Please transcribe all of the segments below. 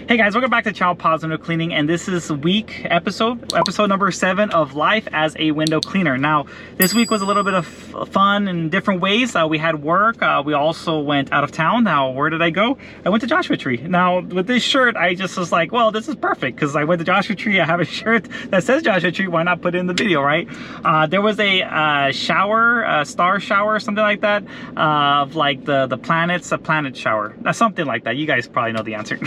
Hey guys, welcome back to Chow Paws Window Cleaning, and this is episode number 7 of life as a window cleaner. Now, this week was a little bit of fun in different ways. We had work. We also went out of town. Now, where did I go? I went to Joshua Tree. Now, with this shirt, I just was like, well, this is perfect because I went to Joshua Tree. I have a shirt that says Joshua Tree. Why not put it in the video, right? There was a shower, a star shower, something like that, of like the planets, a planet shower, something like that. You guys probably know the answer.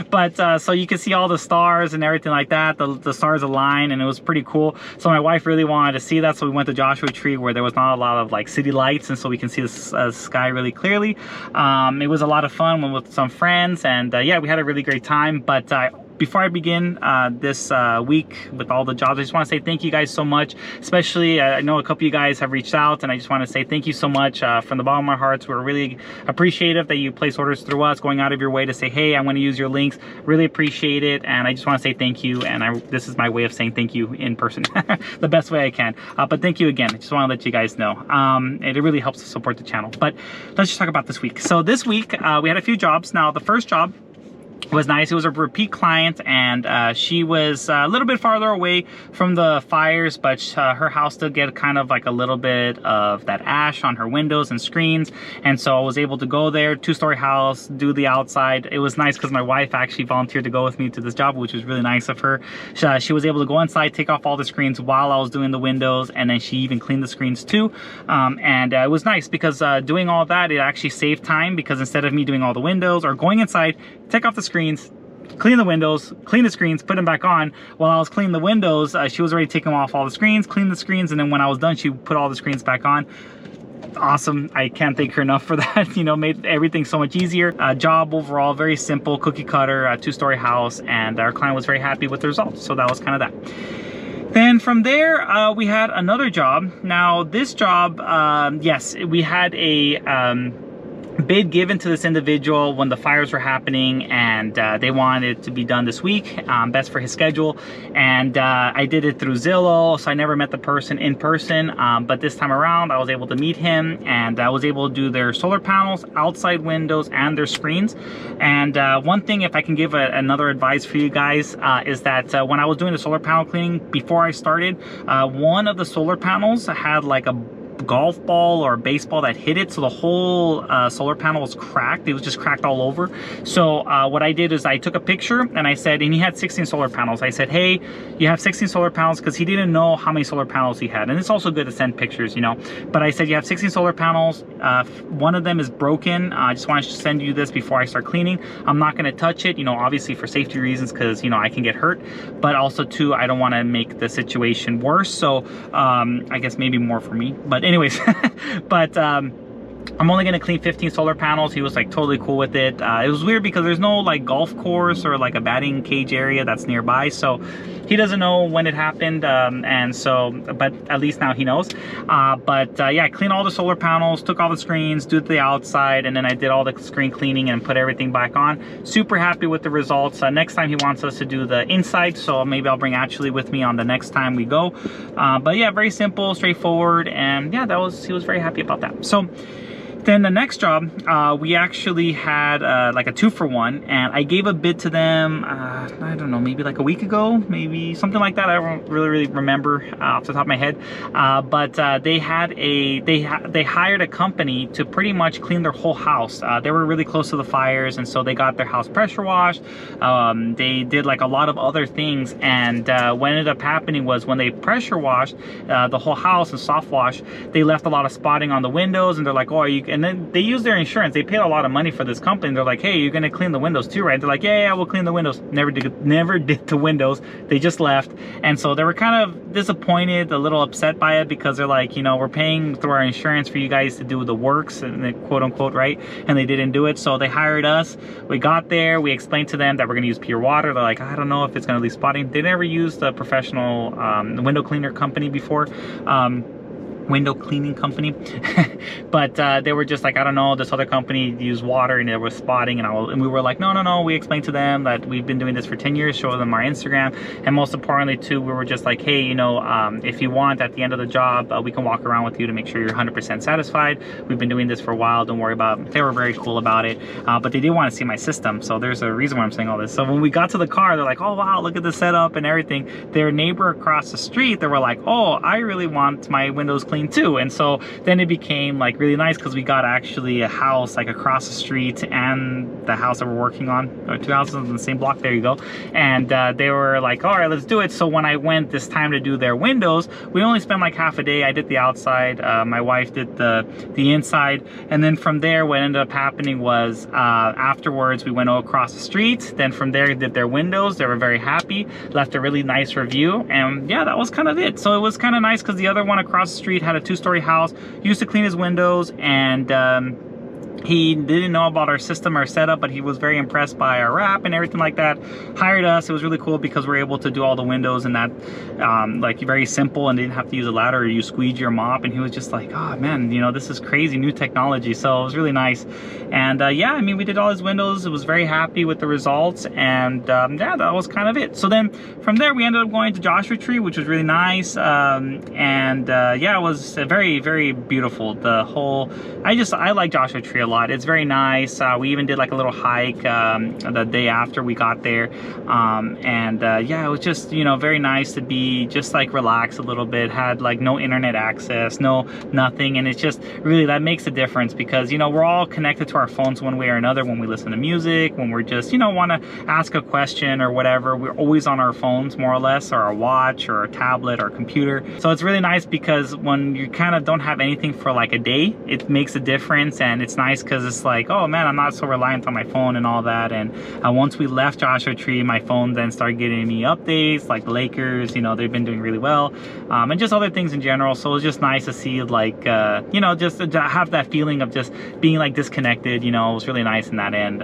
But so you can see all the stars and everything like that. The stars align, and it was pretty cool. So my wife really wanted to see that, so we went to Joshua Tree where there was not a lot of like city lights, and so we can see the sky really clearly. It was a lot of fun. Went with some friends, and yeah, we had a really great time. But before I begin this week with all the jobs, I just want to say thank you guys so much. Especially, I know a couple of you guys have reached out, and I just want to say thank you so much from the bottom of our hearts. We're really appreciative that you place orders through us, going out of your way to say, hey, I'm going to use your links. Really appreciate it, and I just want to say thank you. And this is my way of saying thank you in person, the best way I can. But thank you again. I just want to let you guys know. It really helps to support the channel. But let's just talk about this week. So this week, we had a few jobs. Now, the first job was nice. It was a repeat client, and she was a little bit farther away from the fires, but her house did get kind of like a little bit of that ash on her windows and screens, and so I was able to go there, 2-story house, do the outside. It was nice because my wife actually volunteered to go with me to this job, which was really nice of her. She was able to go inside, take off all the screens while I was doing the windows, and then she even cleaned the screens too. And it was nice because doing all that, it actually saved time, because instead of me doing all the windows or going inside, take off the screens, clean the windows, clean the screens, put them back on. While I was cleaning the windows, she was already taking off all the screens, cleaned the screens, and then when I was done, she put all the screens back on. Awesome. I can't thank her enough for that. You know, made everything so much easier. Job overall, very simple, cookie cutter, 2-story house, and our client was very happy with the results. So that was kind of that. Then from there, we had another job. Now, this job, yes, we had a bid given to this individual when the fires were happening, and they wanted it to be done this week, best for his schedule. And I did it through Zillow, so I never met the person in person, but this time around I was able to meet him, and I was able to do their solar panels, outside windows, and their screens. And one thing, if I can give another advice for you guys, is that when I was doing the solar panel cleaning, before I started, one of the solar panels had like a golf ball or a baseball that hit it, so the whole solar panel was cracked. It was just cracked all over. So what I did is I took a picture, and I said, and he had 16 solar panels. I said, hey, you have 16 solar panels, because he didn't know how many solar panels he had. And it's also good to send pictures, you know. But I said, you have 16 solar panels. One of them is broken. I just wanted to send you this before I start cleaning. I'm not going to touch it, you know, obviously for safety reasons, because, you know, I can get hurt. But also, too, I don't want to make the situation worse. So I guess maybe more for me. But anyways, but I'm only going to clean 15 solar panels. He was like totally cool with it. It was weird because there's no like golf course or like a batting cage area that's nearby, so he doesn't know when it happened, and so, but at least now he knows. Yeah, I cleaned all the solar panels, took all the screens, did the outside, and then I did all the screen cleaning and put everything back on. Super happy with the results. Next time he wants us to do the inside, so maybe I'll bring Ashley with me on the next time we go. But yeah, very simple, straightforward, and yeah, he was very happy about that. So then the next job, we actually had like a 2-for-1, and I gave a bid to them, I don't know, maybe like a week ago, maybe something like that. I don't really remember off the top of my head. But they hired a company to pretty much clean their whole house. They were really close to the fires, and so they got their house pressure washed. They did like a lot of other things, and what ended up happening was when they pressure washed the whole house and soft wash, they left a lot of spotting on the windows, and they're like, oh, are you? And then they use their insurance. They paid a lot of money for this company. They're like, hey, you're gonna clean the windows too, right? They're like, yeah, we'll clean the windows. Never did the windows. They just left. And so they were kind of disappointed, a little upset by it, because they're like, you know, we're paying through our insurance for you guys to do the works, and they, quote unquote, right? And they didn't do it. So they hired us. We got there. We explained to them that we're gonna use pure water. They're like, I don't know if it's gonna leave spotting. They never used a professional window cleaner company before. window cleaning company. But they were just like, I don't know, this other company used water and it was spotting, and we were like, no, we explained to them that we've been doing this for 10 years, show them our Instagram, and most importantly too, we were just like, hey, you know, if you want, at the end of the job, we can walk around with you to make sure you're 100% satisfied. We've been doing this for a while, don't worry about it. They were very cool about it, but they did want to see my system, so there's a reason why I'm saying all this. So when we got to the car, they're like, oh wow, look at the setup and everything. Their neighbor across the street, they were like, oh, I really want my windows clean too. And so then it became like really nice, because we got actually a house like across the street and the house that we're working on, or 2 houses in the same block, there you go. And they were like, all right, let's do it. So when I went this time to do their windows, we only spent like half a day. I did the outside, my wife did the inside, and then from there what ended up happening was afterwards we went across the street. Then from there did their windows. They were very happy, left a really nice review, and yeah, that was kind of it. So it was kind of nice, because the other one across the street had a 2-story house, used to clean his windows, and he didn't know about our system or setup, but he was very impressed by our wrap and everything like that. Hired us. It was really cool because we're able to do all the windows and that, like very simple, and didn't have to use a ladder or use squeegee or mop. And he was just like, oh man, you know, this is crazy new technology. So it was really nice. And yeah, I mean, we did all his windows. I was very happy with the results, and yeah, that was kind of it. So then from there we ended up going to Joshua Tree, which was really nice. Yeah, it was very, very beautiful. The whole, I like Joshua Tree a lot. It's very nice. We even did like a little hike the day after we got there, yeah, it was just, you know, very nice to be just like relaxed a little bit. Had like no internet access, nothing, and it's just really, that makes a difference, because, you know, we're all connected to our phones one way or another when we listen to music, when we're just, you know, want to ask a question or whatever. We're always on our phones more or less, or our watch or our tablet or computer. So it's really nice, because when you kind of don't have anything for like a day, it makes a difference. And it's nice because it's like, oh man, I'm not so reliant on my phone and all that. And once we left Joshua Tree, my phone then started getting me updates like the Lakers, you know, they've been doing really well, and just other things in general. So it was just nice to see, like, you know, just to have that feeling of just being like disconnected. You know, it was really nice in that end.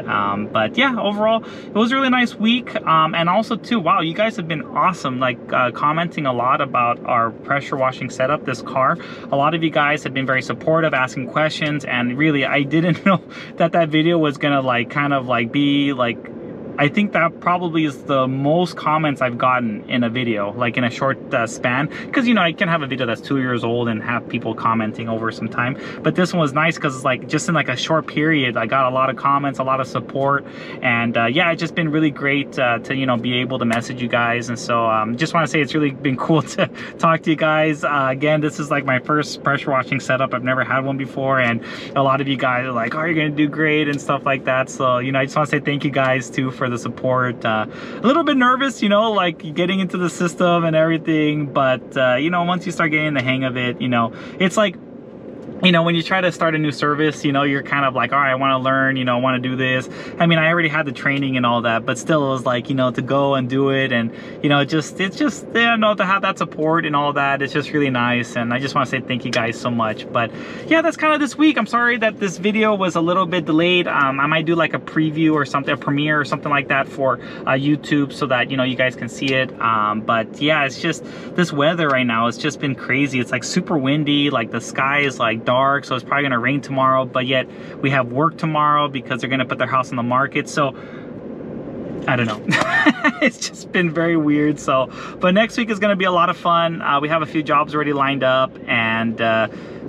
But yeah, overall it was a really nice week. And also too, wow, you guys have been awesome, like commenting a lot about our pressure washing setup, this car. A lot of you guys have been very supportive, asking questions, and really, I didn't know that video was gonna like kind of like be like, I think that probably is the most comments I've gotten in a video, like in a short span. Because, you know, I can have a video that's 2 years old and have people commenting over some time. But this one was nice because it's like just in like a short period, I got a lot of comments, a lot of support. And yeah, it's just been really great to, you know, be able to message you guys. And so just want to say it's really been cool to talk to you guys. Again, this is like my first pressure washing setup. I've never had one before. And a lot of you guys are like, oh, you're going to do great and stuff like that. So, you know, I just want to say thank you guys too for the support. A little bit nervous, you know, like getting into the system and everything, but you know, once you start getting the hang of it, you know, it's like, you know, when you try to start a new service, you know, you're kind of like, all right, I want to learn, you know, I want to do this. I mean, I already had the training and all that, but still it was like, you know, to go and do it. And, you know, it's just, you know, to have that support and all that, it's just really nice. And I just want to say thank you guys so much. But yeah, that's kind of this week. I'm sorry that this video was a little bit delayed. I might do like a preview or something, a premiere or something like that for YouTube, so that, you know, you guys can see it. But yeah, it's just this weather right now, it's just been crazy. It's like super windy, like the sky is like dark, so it's probably gonna rain tomorrow, but yet we have work tomorrow because they're gonna put their house on the market. So I don't know. It's just been very weird. So, but next week is going to be a lot of fun. We have a few jobs already lined up, and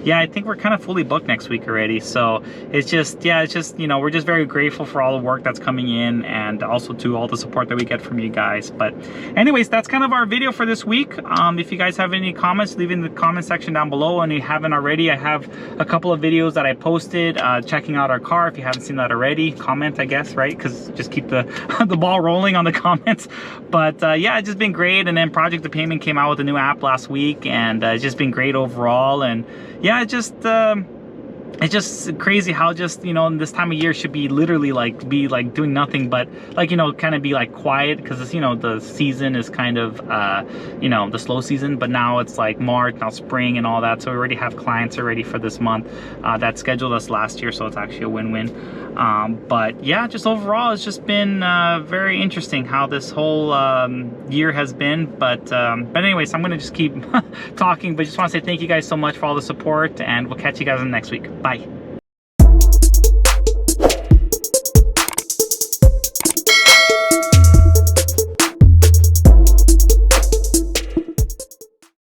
yeah, I think we're kind of fully booked next week already. So it's just, yeah, it's just, you know, we're just very grateful for all the work that's coming in, and also to all the support that we get from you guys. But anyways, that's kind of our video for this week. If you guys have any comments, leave in the comment section down below. And if you haven't already, I have a couple of videos that I posted checking out our car. If you haven't seen that already, comment, I guess, right? Because just keep the the ball rolling on the comments. But yeah, it's just been great. And then Project the Payment came out with a new app last week, and it's just been great overall. And yeah, it just it's just crazy how just, you know, this time of year should be literally like doing nothing but like, you know, kind of be like quiet, because it's, you know, the season is kind of you know, the slow season. But now it's like March, now spring and all that, so we already have clients already for this month that scheduled us last year, so it's actually a win-win. But yeah, just overall it's just been very interesting how this whole year has been. But anyways, I'm gonna just keep talking, but just want to say thank you guys so much for all the support, and we'll catch you guys in the next week. Bye.